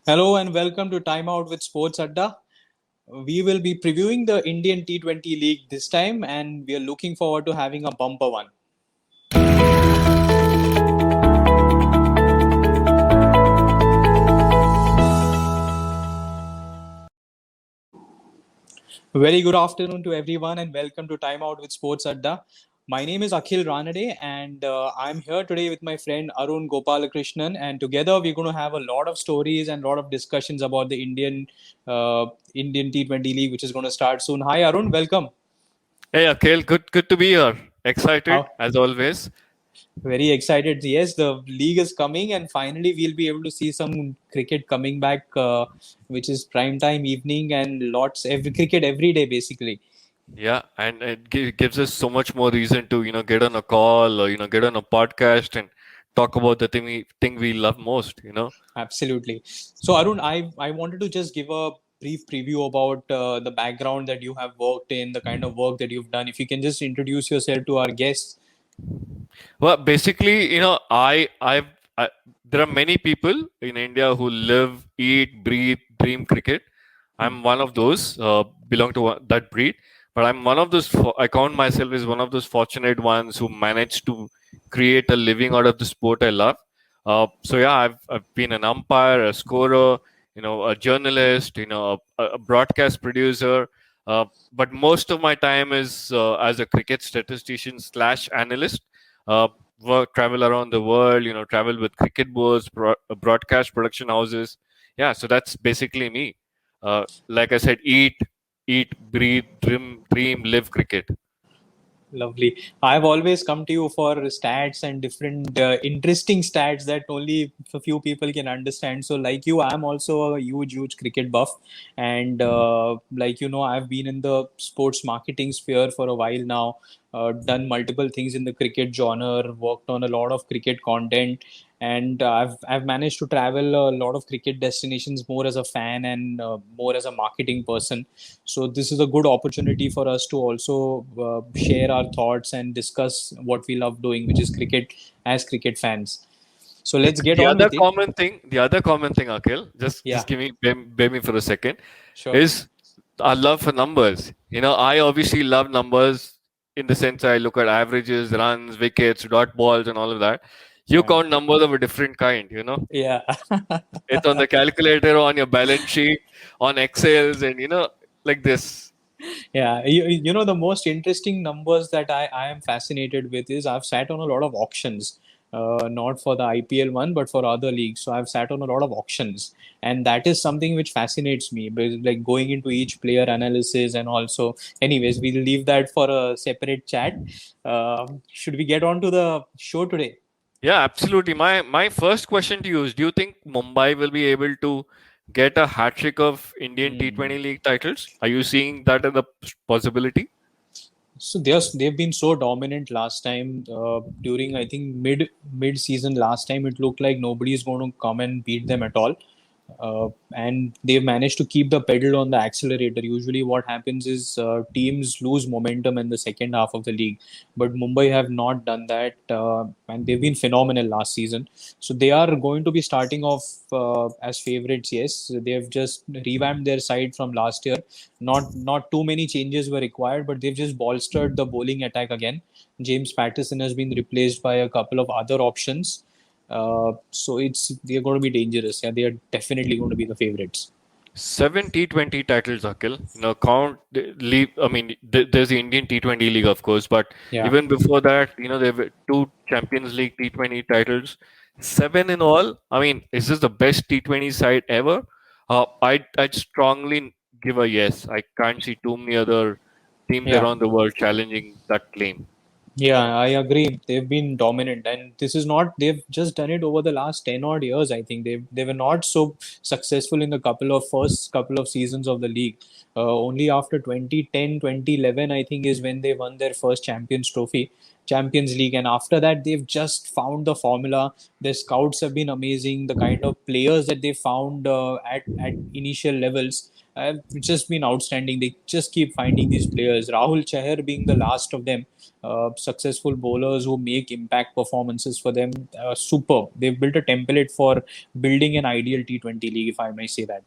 Hello and welcome to Time Out with Sports Adda. We will be previewing the Indian T20 League this time, and we are looking forward to having a bumper one. Very good afternoon to everyone, and welcome to Time Out with Sports Adda. My name is Akhil Ranade, and I'm here today with my friend Arun Gopalakrishnan. And together, we're going to have a lot of stories and a lot of discussions about the Indian T20 League, which is going to start soon. Hi, Arun. Welcome. Hey Akhil, good to be here. Excited How? as always. Very excited. Yes, the league is coming, and finally we'll be able to see some cricket coming back, which is prime time evening and lots every cricket every day basically. Yeah, and it gives us so much more reason to get on a call or get on a podcast and talk about the thing we love most. Absolutely. So Arun, I wanted to just give a brief preview about the background that you have worked in, the kind of work that you've done. If you can just introduce yourself to our guests. Well, basically, I there are many people in India who live, eat, breathe, dream cricket. Hmm. I'm one of those, belong to that breed. But I'm one of those. I count myself as one of those fortunate ones who managed to create a living out of the sport I love. So yeah, I've been an umpire, a scorer, a journalist, a broadcast producer. But most of my time is as a cricket statistician slash analyst. Uh, travel around the world, travel with cricket boards, broadcast production houses. Yeah, so that's basically me. Like I said, eat, breathe, dream, live cricket. Lovely. I've always come to you for stats and different interesting stats that only a few people can understand. So, like you, I'm also a huge cricket buff. And I've been in the sports marketing sphere for a while now, done multiple things in the cricket genre, worked on a lot of cricket content. And I've managed to travel a lot of cricket destinations more as a fan and more as a marketing person. So this is a good opportunity for us to also share our thoughts and discuss what we love doing, which is cricket as cricket fans. So The, let's get the on other with it. common thing, the other common thing, Akhil, just Yeah, give me bear me for a second, sure. is our love for numbers. I obviously love numbers in the sense I look at averages, runs, wickets, dot balls, and all of that. You Yeah, count numbers of a different kind. yeah. It's on the calculator, on your balance sheet, on Excels, and like this. Yeah, you know the most interesting numbers that I am fascinated with is I've sat on a lot of auctions, not for the IPL one, but for other leagues. So I've sat on a lot of auctions, and that is something which fascinates me. But like going into each player analysis and also, anyways, we'll leave that for a separate chat. Should we get on to the show today? Yeah, absolutely. My first question to you is: do you think Mumbai will be able to get a hat trick of Indian Hmm. T20 League titles? Are you seeing that as a possibility? So they've been so dominant last time during I think mid season last time it looked like nobody is going to come and beat them at all. And they've managed to keep the pedal on the accelerator. Usually, what happens is teams lose momentum in the second half of the league, but Mumbai have not done that, and they've been phenomenal last season. So they are going to be starting off as favorites. Yes, they've just revamped their side from last year. Not too many changes were required, but they've just bolstered the bowling attack again. James Patterson has been replaced by a couple of other options. So they're going to be dangerous. Yeah, they are definitely going to be the favorites. Seven T20 titles, Akhil. Count leave. I mean, there's the Indian T20 League, of course, but Yeah, even before that, there were two Champions League T20 titles, seven in all. I mean, is this the best T20 side ever? I'd strongly give a yes. I can't see too many other teams yeah. around the world challenging that claim. Yeah, I agree. They've been dominant, and this is not. They've just done it over the last 10 odd years. I think they were not so successful in the first couple of seasons of the league. Only after 2010, 2011, I think is when they won their first Champions League, and after that they've just found the formula. Their scouts have been amazing. The kind of players that they found at initial levels. It's just been outstanding. They just keep finding these players. Rahul Chahar being the last of them, successful bowlers who make impact performances for them. Superb. They've built a template for building an ideal T20 league, if I may say that.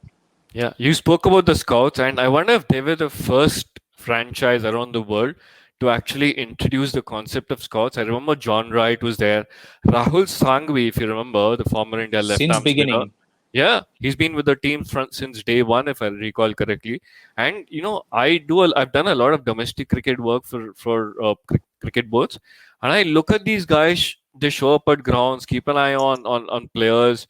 Yeah, you spoke about the scouts, and I wonder if they were the first franchise around the world to actually introduce the concept of scouts. I remember John Wright was there, Rahul Sangvi, if you remember, the former India left Since arm spinner. beginning. Yeah, he's been with the team since day one, if I recall correctly. And I've done a lot of domestic cricket work for cricket boards, and I look at these guys. They show up at grounds, keep an eye on players,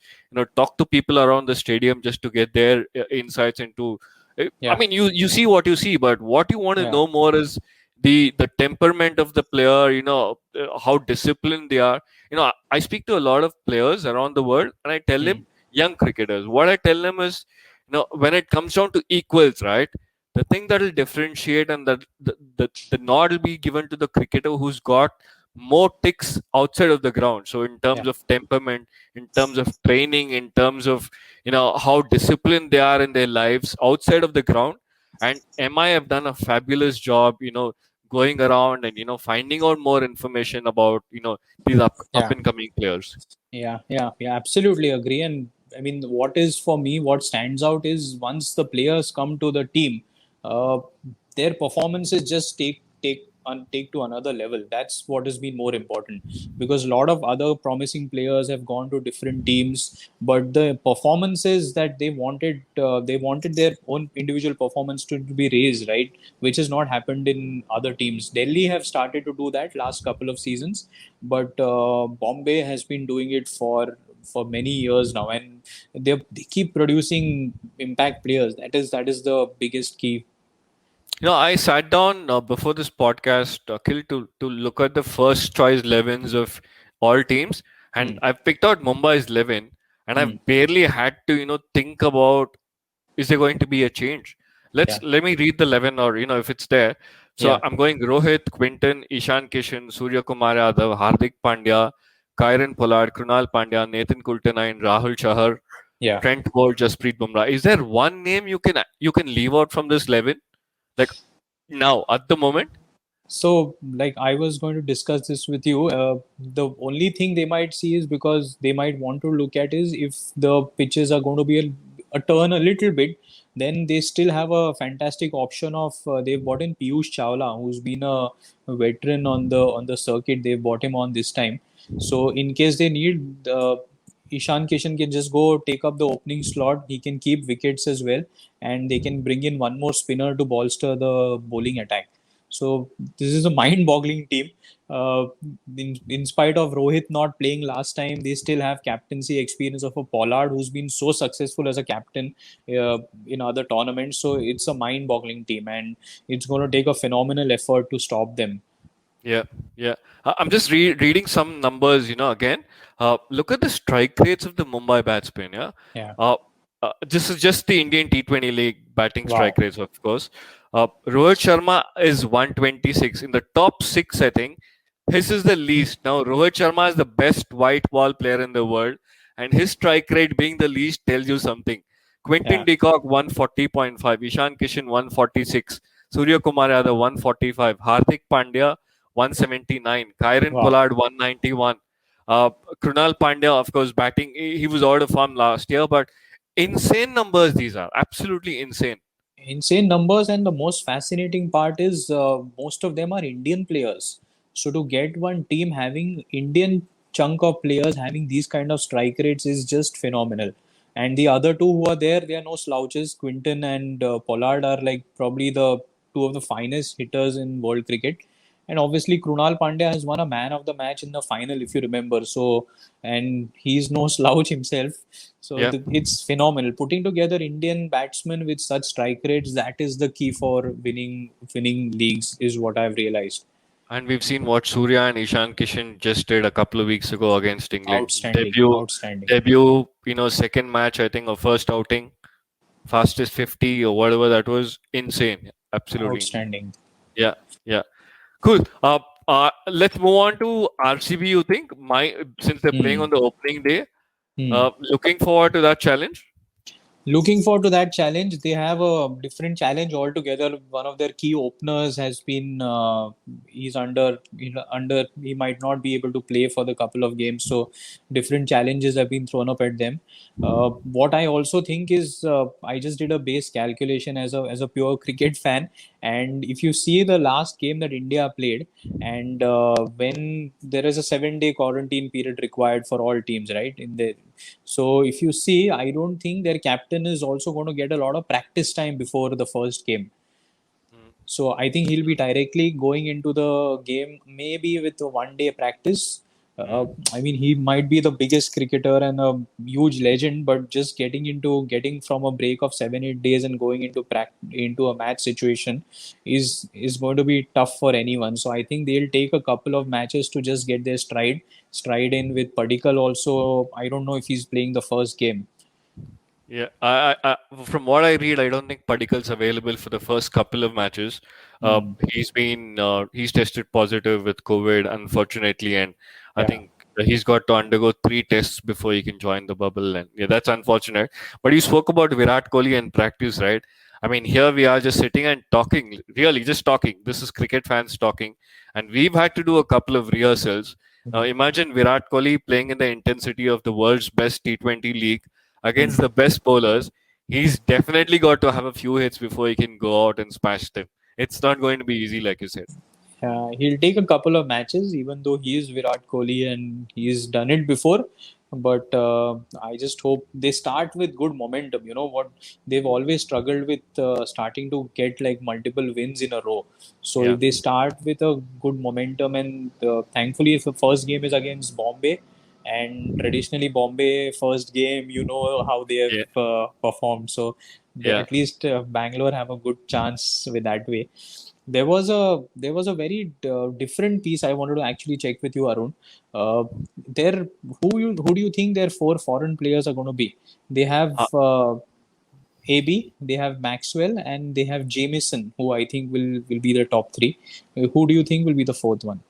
talk to people around the stadium just to get their insights into. I Yeah. mean, you see what you see, but what you want to Yeah. know more is the temperament of the player. How disciplined they are. I speak to a lot of players around the world, and I tell them, young cricketers, what I tell them is, when it comes down to equals, right? The thing that will differentiate and that the nod will be given to the cricketer who's got more ticks outside of the ground. So in terms Yeah. of temperament, in terms of training, in terms of how disciplined they are in their lives outside of the ground. And MI have done a fabulous job, going around and finding out more information about these up Yeah. and coming players. Yeah, absolutely agree. And I mean, what is for me, what stands out is once the players come to the team, uh, their performances just take to another level. That's what has been more important, because a lot of other promising players have gone to different teams, but the performances that they wanted their own individual performance to be raised, right? Which has not happened in other teams. Delhi have started to do that last couple of seasons, but Bombay has been doing it for many years now, and they keep producing impact players. That is the biggest key. I sat down before this podcast, Akhil, to look at the first choice 11s of all teams, and Hmm. I've picked out Mumbai's 11, and Hmm. I've barely had to think about, is there going to be a change? Yeah. Let me read the 11, or if it's there. So Yeah. I'm going Rohit, Quinton, Ishan Kishan, Surya Kumar Yadav, Hardik Pandya, Kyron Pollard, Krunal Pandya, Nathan Kulkarni, Rahul Chahar, Yeah. Trent Bolt, Jasprit Bumrah. Is there one name you can leave out from this 11? Like now, at the moment? So, like I was going to discuss this with you, the only thing they might see is, because they might want to look at, is if the pitches are going to be a turn a little bit, then they still have a fantastic option of they've bought in Piyush Chawla, who's been a veteran on the circuit. They've bought him on this time, so in case they need, Ishan Kishan can just go take up the opening slot. He can keep wickets as well, and they can bring in one more spinner to bolster the bowling attack. So this is a mind-boggling team. Uh, in spite of Rohit not playing last time, they still have captaincy experience of a Pollard who's been so successful as a captain in other tournaments. So it's a mind-boggling team, and it's going to take a phenomenal effort to stop them. Yeah, yeah. I'm just reading some numbers, again. Look at the strike rates of the Mumbai batsmen, yeah? Yeah. This is just the Indian T20 League batting Wow. strike rates, of course. Rohit Sharma is 126. In the top six, I think, his is the least. Now, Rohit Sharma is the best white ball player in the world, and his strike rate being the least tells you something. Quinton Yeah. de Kock, 140.5. Ishan Kishan, 146. Surya Kumar Yadav, 145. Hardik Pandya, 179. Kyron Wow. Pollard, 191. Uh, Krunal Pandya, of course, batting. He was out of form last year, but insane numbers these are. Absolutely insane. Insane numbers, and the most fascinating part is most of them are Indian players. So to get one team having Indian chunk of players having these kind of strike rates is just phenomenal. And the other two who are there, they are no slouches. Quinton and Pollard are like probably the two of the finest hitters in world cricket. And obviously, Krunal Pandya has won a man of the match in the final, if you remember. So, and he's no slouch himself. So Yeah. it's phenomenal. Putting together Indian batsmen with such strike rates, that is the key for winning leagues, is what I've realized. And we've seen what Surya and Ishan Kishan just did a couple of weeks ago against England. Outstanding, Debut, outstanding, debut, second match, I think, or first outing, fastest 50 or whatever that was. Insane. Absolutely insane. outstanding. Yeah, yeah. Cool. Let's move on to RCB. You think since they're playing Hmm. on the opening day, Hmm. looking forward to that challenge? Looking forward to that challenge. They have a different challenge altogether. One of their key openers has been he's under he might not be able to play for the couple of games. So different challenges have been thrown up at them. What I also think is I just did a base calculation as a pure cricket fan, and if you see the last game that India played, and when there is a 7 day quarantine period required for all teams, right? So if you see, I don't think their captain is also going to get a lot of practice time before the first game. Mm. So I think he'll be directly going into the game maybe with a 1 day practice. I mean, he might be the biggest cricketer and a huge legend, but just getting from a break of 7 8 days and going into a match situation is going to be tough for anyone. So I think they'll take a couple of matches to just get their stride in with Padikkal. Also, I don't know if he's playing the first game. Yeah, from what I read, I don't think Padikkal's available for the first couple of matches. Hmm. He's tested positive with COVID, unfortunately, and I Yeah. think he's got to undergo 3 tests before he can join the bubble. And yeah, that's unfortunate. But you spoke about Virat Kohli and practice, right? I mean, here we are just sitting and talking, really just talking. This is cricket fans talking, and we've had to do a couple of rehearsals. Now, imagine Virat Kohli playing in the intensity of the world's best T20 league against the best bowlers. He's definitely got to have a few hits before he can go out and smash them. It's not going to be easy, like you said. He'll take a couple of matches, even though he is Virat Kohli and he's done it before. But I just hope they start with good momentum. You know what? They've always struggled with starting to get like multiple wins in a row. So Yeah, if they start with a good momentum, and thankfully, if the first game is against Bombay, and traditionally Bombay first game, you know how they yeah, have performed. So yeah. at least Bangalore have a good chance with that way. There was a very different piece I wanted to actually check with you, Arun. Uh, there, who do you think their four foreign players are going to be? They have Uh, AB, they have Maxwell, and they have Jamieson, who I think will be the top three. Who do you think will be the fourth one?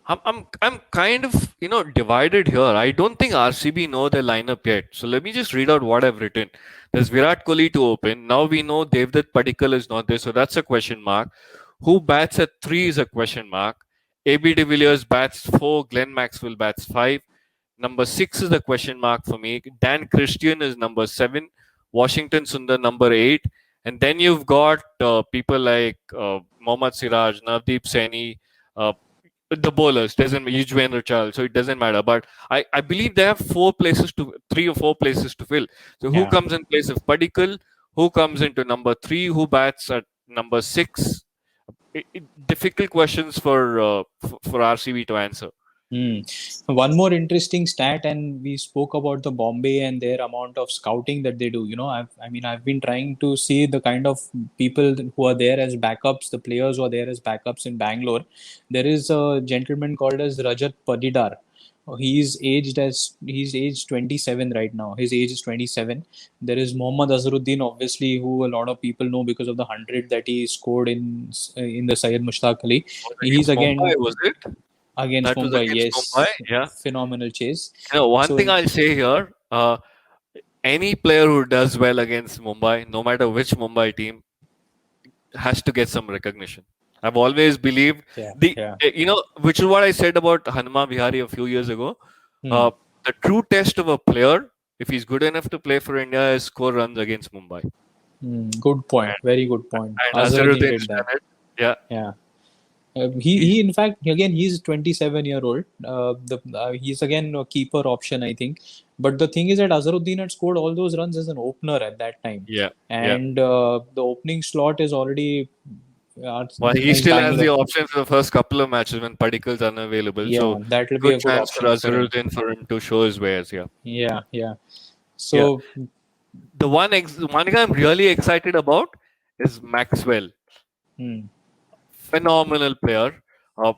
I'm kind of divided here. I don't think RCB know their lineup yet. So let me just read out what I've written. There's Virat Kohli to open. Now we know Devdutt Padikkal is not there, so that's a question mark. Who bats at 3 is a question mark. AB de Villiers bats 4. Glenn Maxwell bats 5. Number 6 is a question mark for me. Dan Christian is number 7. Washington Sundar number 8. And then you've got people like Mohammad Siraj, Navdeep Saini, uh, the bowlers doesn't Yuzvendra Chahal, so it doesn't matter. But I believe they have 3 or 4 places to fill. So who Yeah. comes in place of Padikkal? Who comes into number 3? Who bats at number 6? Difficult questions for RCB to answer. Hmm. One more interesting stat, and we spoke about the Bombay and their amount of scouting that they do. You know, I've been trying to see the kind of people who are there as backups, the players who are there as backups in Bangalore. There is a gentleman called as Rajat Padidar. He's aged 27 right now. His age is 27. There is Mohammad Azharuddin, obviously, who a lot of people know because of the 100 that he scored in the Syed Mushtaq Ali. Was He's against Mumbai, again was it? against That was Mumbai, against Mumbai. yes, Yeah. phenomenal chase. One thing So I'll say here: any player who does well against Mumbai, no matter which Mumbai team, has to get some recognition. I've always believed yeah, the yeah. which is what I said about Hanuma Vihari a few years ago. Hmm. Uh, the true test of a player, if he's good enough to play for India, is score runs against Mumbai. Good point. And, Very good point. and Azharuddin Azharuddin's did done that. it. Yeah, Yeah. He he's in fact again he's 27-year old. The He's again a keeper option, I think. But the thing is that Azharuddin had scored all those runs as an opener at that time, yeah, yeah. and the opening slot is already Well, he against still has the Bangalore. option for the first couple of matches when Padikkal's unavailable. Yeah, So that will be good a good chance for option for him. Azharuddin for him to show his wares. Yeah, Yeah, yeah. yeah. So The one guy I'm really excited about is Maxwell. hmm, Phenomenal player.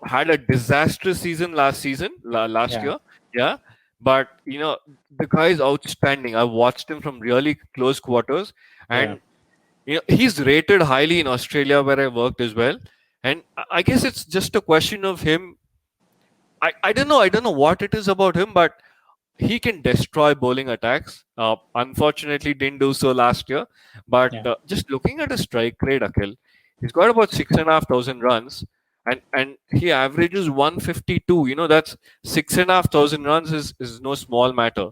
Had a disastrous season last yeah, year. Yeah, but the guy is outstanding. I watched him from really close quarters, yeah. and he's rated highly in Australia where I worked as well. And I guess it's just a question of him. I don't know what it is about him, but he can destroy bowling attacks. Unfortunately, didn't do so last year. But Yeah, just looking at his strike rate, Akhil, he's got about 6,500 runs, and he averages 152. That's 6,500 runs is no small matter.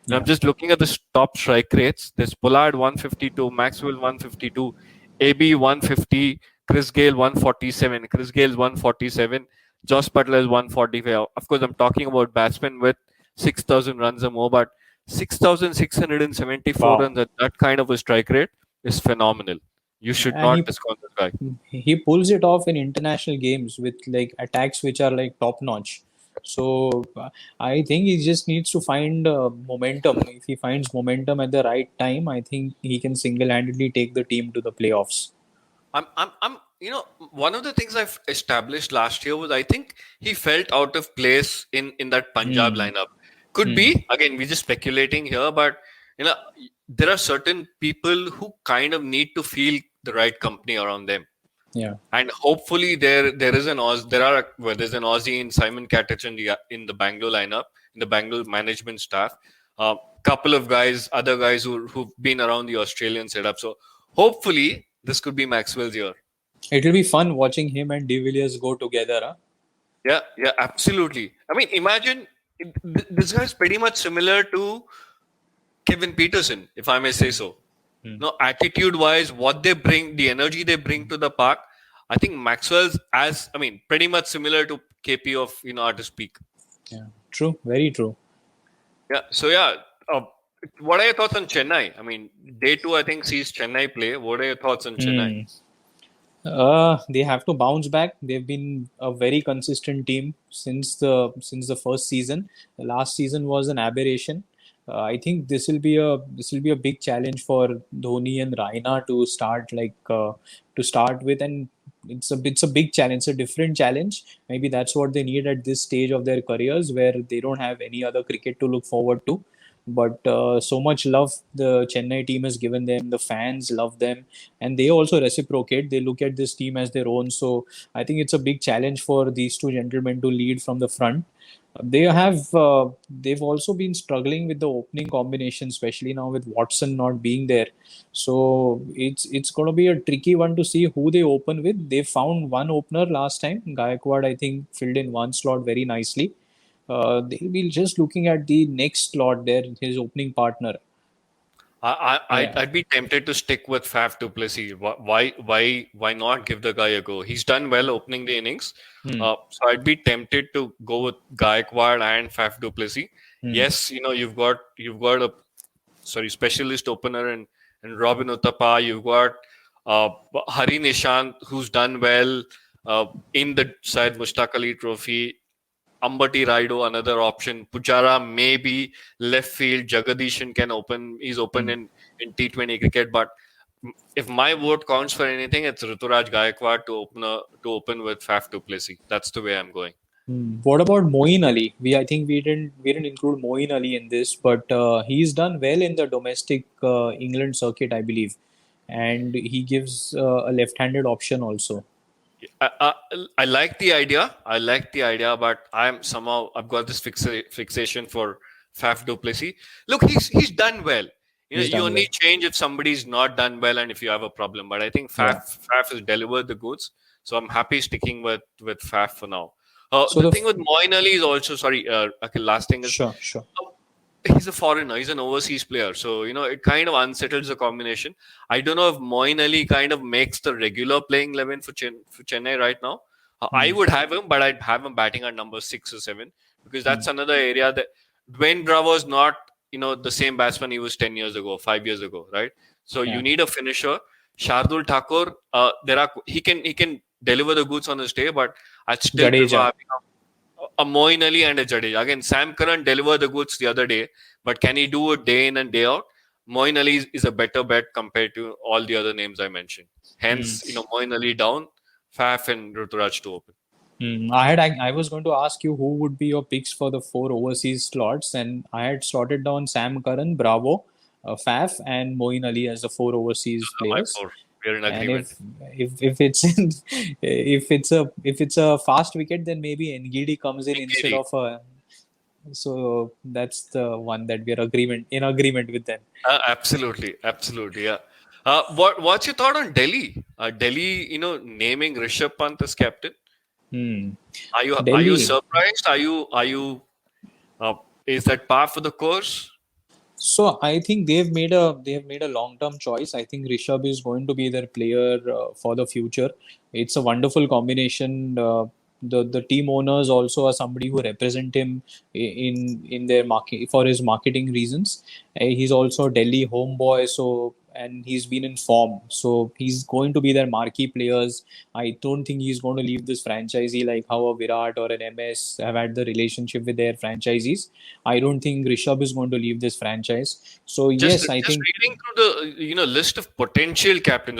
And I'm yeah. just looking at the top strike rates. There's Pollard 152, Maxwell 152, AB 150, Chris Gale 147, Chris Gale's 147, Josh Butler's 145. Of course, I'm talking about batsmen with 6,000 runs or more, but 6,674 Wow. runs at that kind of a strike rate is phenomenal. You should And not discount this guy. he pulls it off in international games with like attacks which are like top notch. So I think he just needs to find momentum. If he finds momentum at the right time, I think he can single-handedly take the team to the playoffs. One of the things I've established last year was I think he felt out of place in that Punjab Hmm. lineup. Could Hmm. be, again, we're just speculating here, but you know, there are certain people who kind of need to feel the right company around them. Yeah. And hopefully there is an Oz there are well, there's an Aussie in Simon Catich in the Bangalore lineup, in the Bangalore management staff. Couple of guys, other guys who've been around the Australian setup. So hopefully this could be Maxwell's year. It'll be fun watching him and De Villiers go together. Huh? Yeah, yeah, absolutely. I mean, imagine this guy's pretty much similar to Kevin Peterson, if I may say so. No, attitude wise, what they bring, the energy they bring to the park. I think Maxwell's pretty much similar to KP of artist peak. Yeah. True. Very true. Yeah. So yeah, what are your thoughts on Chennai? I mean, day two, I think sees Chennai play. What are your thoughts on Chennai? They have to bounce back. They've been a very consistent team since the first season. The last season was an aberration. I think this will be a big challenge for Dhoni and Raina to start with, and it's a big challenge. It's a different challenge. Maybe that's what they need at this stage of their careers, where they don't have any other cricket to look forward to. But so much love the Chennai team has given them. The fans love them, and they also reciprocate. They look at this team as their own. So I think it's a big challenge for these two gentlemen to lead from the front. They've also been struggling with the opening combination, especially now with Watson not being there. So it's going to be a tricky one to see who they open with. They found one opener last time. Gaikwad, I think, filled in one slot very nicely. They'll be just looking at the next slot there, his opening partner. I'd be tempted to stick with Faf du Plessis. Why not give the guy a go? He's done well opening the innings, so I'd be tempted to go with Gaikwad and Faf du Plessis. Yes, you've got a specialist opener and Robin Uthappa. You've got Hari Nishant, who's done well in the Syed Mushtaq Ali Trophy. Ambati Raido, another option. Pujara, maybe left field. Jagadish can open. He's open in T20 cricket. But if my vote counts for anything, it's Rituraj Gaikwad to open with Faf du Plessis. That's the way I'm going. What about Moeen Ali? We didn't include Moeen Ali in this, but he's done well in the domestic England circuit, I believe, and he gives a left-handed option also. I like the idea. But I've got this fixation for Faf du Plessis. Look, he's done well. He's You done only well. change if somebody's not done well and if you have a problem. But I think Yeah. Faf has delivered the goods, so I'm happy sticking with Faf for now. So The thing with Moeen Ali is also okay, last thing is sure, sure. he's a foreigner. He's an overseas player, so it kind of unsettles the combination. I don't know if Moeen Ali kind of makes the regular playing 11 for Chennai right now. I would have him, but I'd have him batting at number 6 or 7 because that's another area that Dwayne Bravo is not the same batsman he was 10 years ago, 5 years ago, right? So Yeah. you need a finisher. Shardul Thakur, he can deliver the goods on his day, but I'd still prefer Jadeja. having a Moeen Ali and a Jadeja. Again, Sam Curran delivered the goods the other day, but can he do it day in and day out? Moeen Ali is a better bet compared to all the other names I mentioned. Hence, Moeen Ali down, Faf and Ruturaj to open. I was going to ask you who would be your picks for the four overseas slots, and I had slotted down Sam Curran, Bravo, Faf, and Moeen Ali as the four overseas My players. four. We're in And agreement. if it's if it's a fast wicket, then maybe Ngidi comes in instead Ngidi. of So that's the one that we are in agreement with them. Absolutely, absolutely, yeah. What's your thought on Delhi? Delhi, naming Rishabh Pant as captain. Hmm. Are you Delhi. surprised? Are you? Uh, is that par for the course? So I think they have made a long-term choice. I think Rishabh is going to be their player for the future. It's a wonderful combination. The team owners also are somebody who represent him in their market for his marketing reasons. He's also a Delhi homeboy, so and he's been in form. So he's going to be their marquee players. I don't think he's going to leave this franchisee like how a Virat or an MS have had the relationship with their franchisees. I don't think Rishabh is going to leave this franchise. So Just yes, I just think reading through the list of potential captains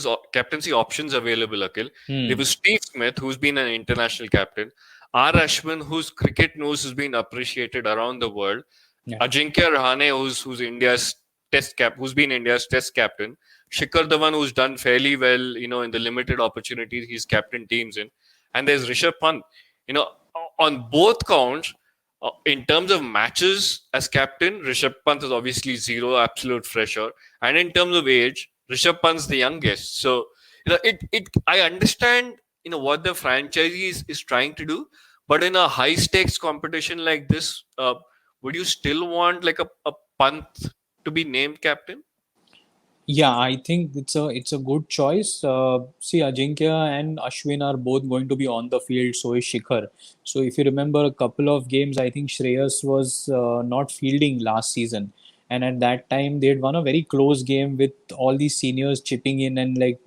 or captaincy options available, Akhil. There hmm, was Steve Smith, who's been an international captain. R. Ashwin, whose cricket nose has been appreciated around the world. yeah, Ajinkya Rahane, who's been India's test captain. Shikhar Dhawan, who's done fairly well, in the limited opportunities he's captain teams in. And there's Rishabh Pant. You know, on both counts, in terms of matches as captain, Rishabh Pant is obviously zero, absolute fresher. And in terms of age, Rishabh Pant's the youngest. So, I understand, what the franchisee is trying to do, but in a high stakes competition like this, would you still want like a Pant to be named captain? yeah, I think it's a good choice. See, Ajinkya and Ashwin are both going to be on the field. So is Shikhar. So if you remember a couple of games, I think Shreyas was not fielding last season, and at that time they had won a very close game with all these seniors chipping in and like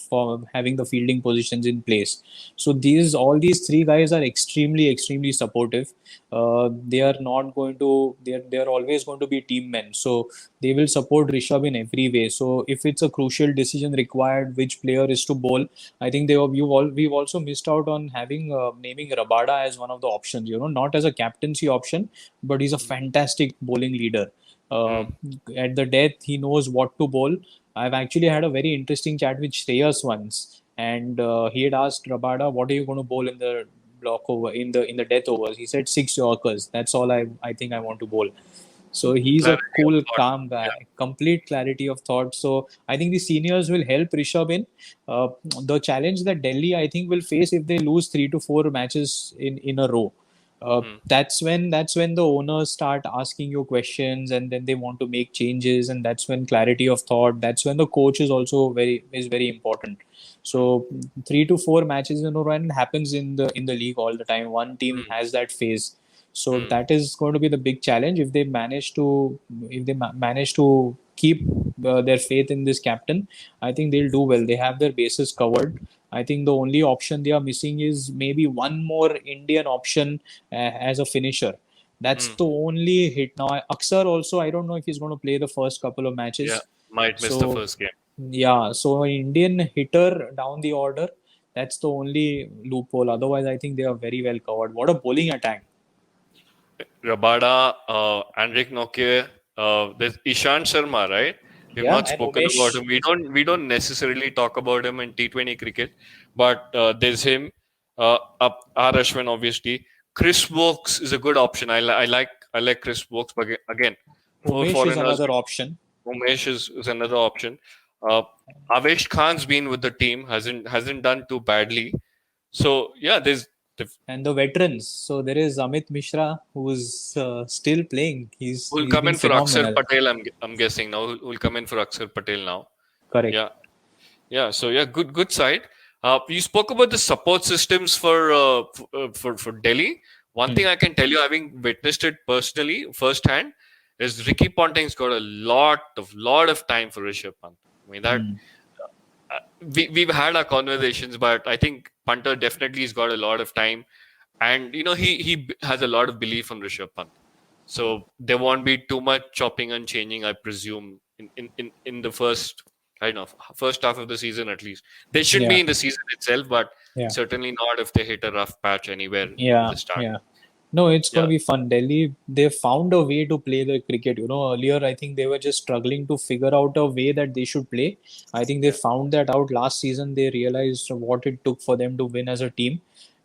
for having the fielding positions in place. So all these three guys are extremely supportive. They are not going to they are always going to be team men. So they will support Rishabh in every way. So if it's a crucial decision required, which player is to bowl, I think we've also missed out on having naming Rabada as one of the options. Not as a captaincy option, but he's a fantastic bowling leader. Uh, Mm. at the death, he knows what to bowl. I've actually had a very interesting chat with Shreyas once, and he had asked Rabada, "What are you going to bowl in the block over in the death overs?" He said six Yorkers. That's all I think I want to bowl. So he's a Clarity of cool, thought. calm guy, complete clarity of thought. So I think the seniors will help Rishabh in the challenge that Delhi, I think, will face if they lose 3 to 4 matches in a row. Mm. That's when the owners start asking you questions, and then they want to make changes, and that's when clarity of thought. That's when the coach is very important. Mm. So 3 to 4 matches in a row, and it happens in the league all the time. One team Mm. has that phase, so Mm. that is going to be the big challenge if they manage to keep their faith in this captain. I think they'll do well. They have their bases covered. I think the only option they are missing is maybe one more Indian option as a finisher. That's Mm. the only hit now. Aksar also, I don't know if he's going to play the first couple of Yeah, matches. might miss the So first game. yeah, so an Indian hitter down the order. That's the only loophole. Otherwise, I think they are very well covered. What a bowling attack! Rabada, Andrik Nokia, there's Ishan Sharma, right? We've Yeah, not and spoken about Umesh. him. We don't necessarily talk about him in T20 cricket, but there's him. R. Ashwin, obviously. Chris Wokes is a good option. I like Chris Wokes, but again, four Umesh is foreigners. another option. Umesh is another option. Uh, Avesh Khan's been with the team, hasn't done too badly. So yeah, And the veterans. So there is Amit Mishra who's still playing. He's who'll he's come been in for Akshar phenomenal. Patel. I'm guessing now who'll come in for Akshar Patel now. Correct. Yeah, yeah. So yeah, good side. You spoke about the support systems for Delhi. One Hmm. thing I can tell you, having witnessed it personally firsthand, is Ricky Ponting's got a lot of time for Rishabh Pant. I mean that Hmm. we've had our conversations, but I think Punter definitely has got a lot of time, and he has a lot of belief on Rishabh Pant. So there won't be too much chopping and changing, I presume, in the I don't know, first half of the season at least. They should be Yeah. in the season itself, but Yeah. certainly not if they hit a rough patch anywhere in Yeah. the start. Yeah. No, it's going Yeah, to be fun. Delhi, they found a way to play the cricket. Earlier, I think they were just struggling to figure out a way that they should play. I think they yeah. found that out last season. They realized what it took for them to win as a team.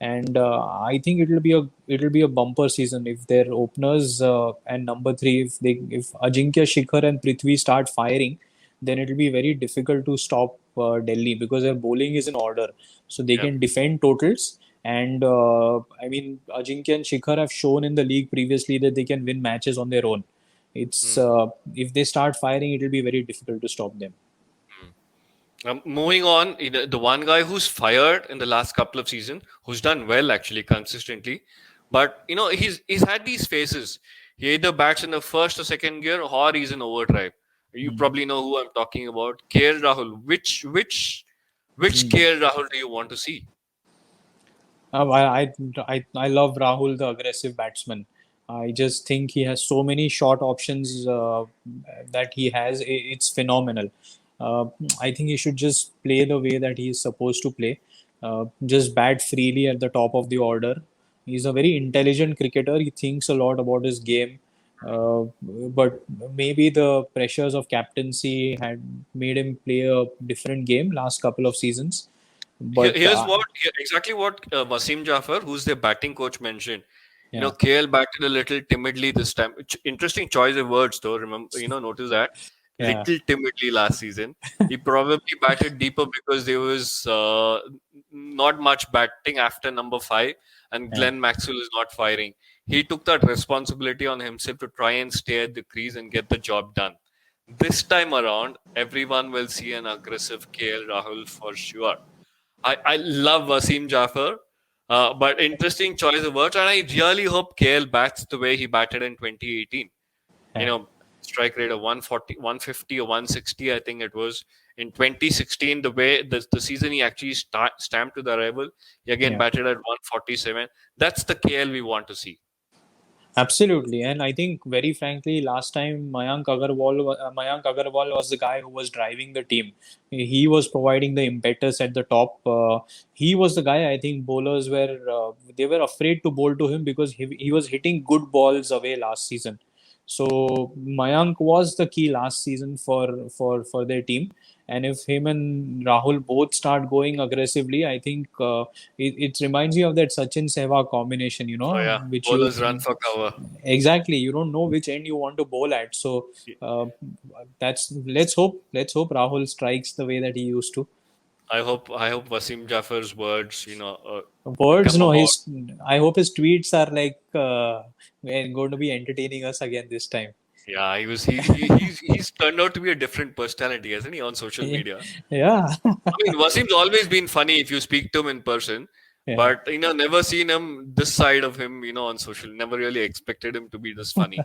and I think it'll be a bumper season if their openers and number three, if Ajinkya, Shikhar, and Prithvi start firing, then it'll be very difficult to stop Delhi because their bowling is in order, so they Yeah. can defend totals. And I mean, Ajinkya and Shikhar have shown in the league previously that they can win matches on their own. It's if they start firing, it'll be very difficult to stop them. Moving on, the one guy who's fired in the last couple of seasons, who's done well actually consistently, but he's had these phases. He either bats in the first or second gear, or he's in overdrive. You probably know who I'm talking about, KL Rahul. Which KL Rahul do you want to see? I love Rahul, the aggressive batsman. I just think he has so many short options that he has. It's phenomenal. Uh, I think he should just play the way that he is supposed to play. Just bat freely at the top of the order. He's a very intelligent cricketer. He thinks a lot about his game. But maybe the pressures of captaincy had made him play a different game last couple of seasons. But Exactly what Wasim Jafar, who's their batting coach, mentioned. yeah. KL batted a little timidly this time. Interesting choice of words, though. Remember, notice that. Yeah. Little timidly last season. He probably batted deeper because there was not much batting after number 5, and Glenn Maxwell is not firing. He took that responsibility on himself to try and stay at the crease and get the job done. This time around, everyone will see an aggressive KL Rahul for sure. I love Wasim Jafar, but interesting choice of words, and I really hope KL bats the way he batted in 2018. Strike rate of 140, 150 or 160, I think it was. In 2016, the way the season he actually stamped to the arrival, he again batted at 147. That's the KL we want to see. Absolutely, and I think very frankly, last time Mayank Agarwal was the guy who was driving the team. He was providing the impetus at the top. He was the guy. I think bowlers were afraid to bowl to him because he was hitting good balls away last season. So Mayank was the key last season for their team. And if him and Rahul both start going aggressively, I think it reminds me of that Sachin Sehwag combination, Oh yeah, which bowlers run for cover. exactly, you don't know which end you want to bowl at. So let's hope Rahul strikes the way that he used to. I hope Wasim Jafar's words, Words, no, out. I hope his tweets are like going to be entertaining us again this time. Yeah, he's turned out to be a different personality, hasn't he, on social media? Yeah. I mean, Wasim's always been funny if you speak to him in person, but never seen him this side of him, on social. Never really expected him to be this funny.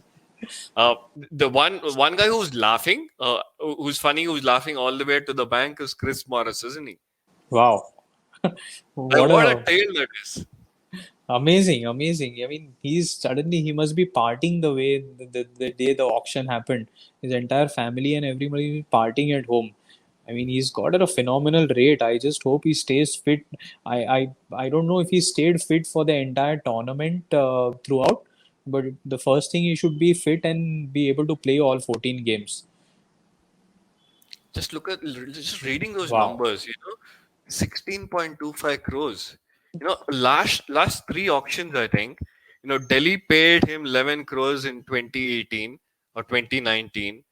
The one guy who's laughing, who's funny, who's laughing all the way to the bank is Chris Morris, isn't he? Wow. What a tale that is. Amazing. I mean, he must be partying the way the day the auction happened. His entire family and everybody partying at home. I mean, he's got at a phenomenal rate. I just hope he stays fit. I don't know if he stayed fit for the entire tournament throughout, but the first thing he should be fit and be able to play all 14 games. Just reading those numbers, 16.25 crores. Last 3 auctions, I think, Delhi paid him 11 crores in 2018 or 2019.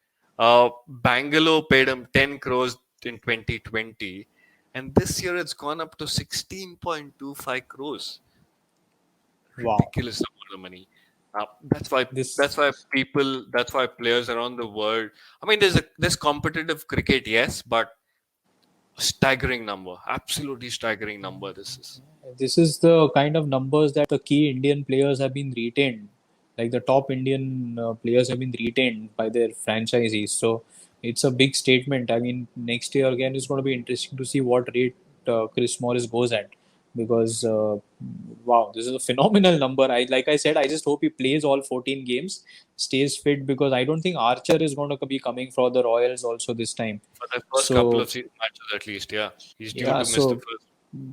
Bangalore paid him 10 crores in 2020. And this year it's gone up to 16.25 crores. Ridiculous amount of money. That's why players around the world. I mean, there's competitive cricket, yes, but staggering number, absolutely staggering number. This is the kind of numbers that the key Indian players have been retained. Like the top Indian players have been retained by their franchisees. So it's a big statement. I mean, next year again it's going to be interesting to see what rate Chris Morris goes at, because wow, this is a phenomenal number. Like I said, I just hope he plays all 14 games, stays fit, because I don't think Archer is going to be coming for the Royals also this time. For the first couple of matches at least, yeah. He's due to miss the first.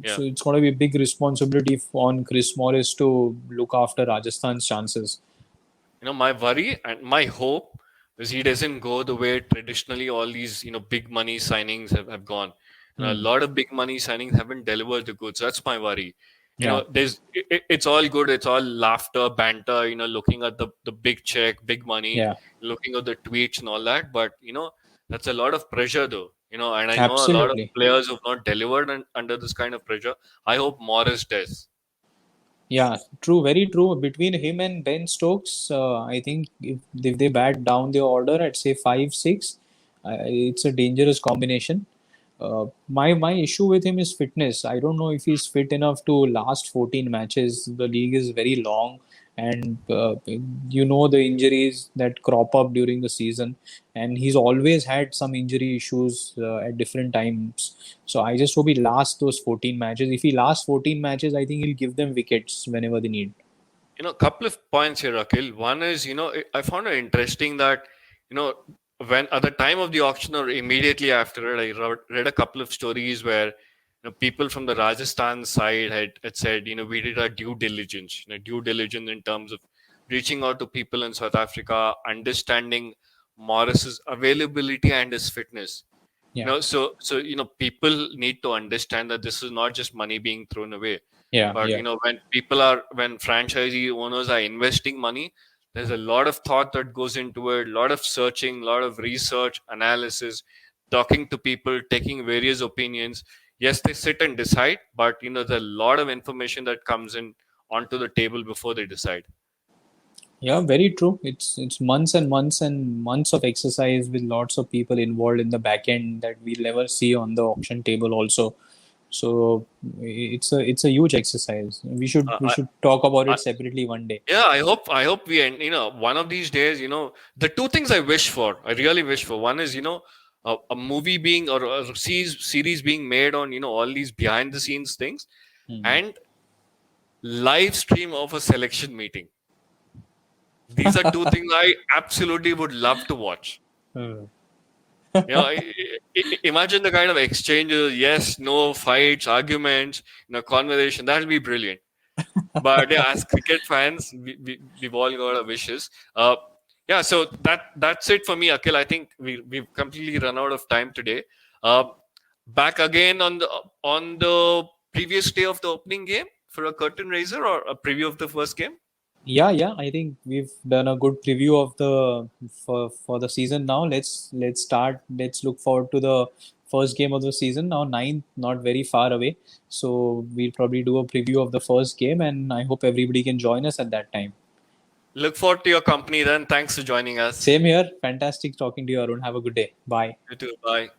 Yeah. So it's going to be a big responsibility on Chris Morris to look after Rajasthan's chances. My worry and my hope is he doesn't go the way traditionally all these, big money signings have gone. A lot of big money signings haven't delivered the goods. That's my worry. You know, it's all good. It's all laughter, banter. You know, looking at the big check, big money, Yeah, looking at the tweets and all that. But you know, that's a lot of pressure, though. You know, and I know a lot of absolutely. players who've not delivered under this kind of pressure. I hope Morris does. Yeah, true, very true. Between him and Ben Stokes, I think if they bat down their order at say 5-6, it's a dangerous combination. My issue with him is fitness. I don't know if he's fit enough to last 14 matches. The league is very long, and the injuries that crop up during the season, and he's always had some injury issues at different times. So I just hope he lasts those 14 matches. If he lasts 14 matches, I think he'll give them wickets whenever they need. You know, a couple of points here, Akhil. One is, you know, I found it interesting that, you know, when at the time of the auction or immediately after it, read a couple of stories where, you know, people from the Rajasthan side had said, you know, we did our due diligence, you know, due diligence in terms of reaching out to people in South Africa, understanding Morris's availability and his fitness. You Yeah, know, so you know, people need to understand that this is not just money being thrown away. yeah, But yeah. you know, when franchisee owners are investing money, there's a lot of thought that goes into it, a lot of searching, a lot of research, analysis, talking to people, taking various opinions. Yes, they sit and decide, but you know, there's a lot of information that comes in onto the table before they decide. Yeah, very true. It's months and months and months of exercise with lots of people involved in the back end that we'll never see on the auction table also. So it's a huge exercise. We should Uh, we I, should talk about I, it separately one day. yeah, I hope we end. You know, one of these days, you know, the two things I wish for, I really wish for. One is, you know, a movie being or a series being made on, you know, all these behind the scenes things, Hmm. and live stream of a selection meeting. These are two things I absolutely would love to watch. Hmm. You know, imagine the kind of exchanges, yes, no, fights, arguments, you know, conversation. That'll be brilliant. But yeah, as cricket fans, we've all got our wishes. Yeah, so that's it for me, Akhil. I think we've completely run out of time today. Uh, Back again on the previous day of the opening game for a curtain raiser or a preview of the first game. Yeah. I think we've done a good preview of the for the season now. Let's start. Let's look forward to the first game of the season. Now ninth, not very far away. So we'll probably do a preview of the first game, and I hope everybody can join us at that time. Look forward to your company then. Thanks for joining us. Same here. Fantastic talking to you, Arun. Have a good day. Bye. You too. Bye.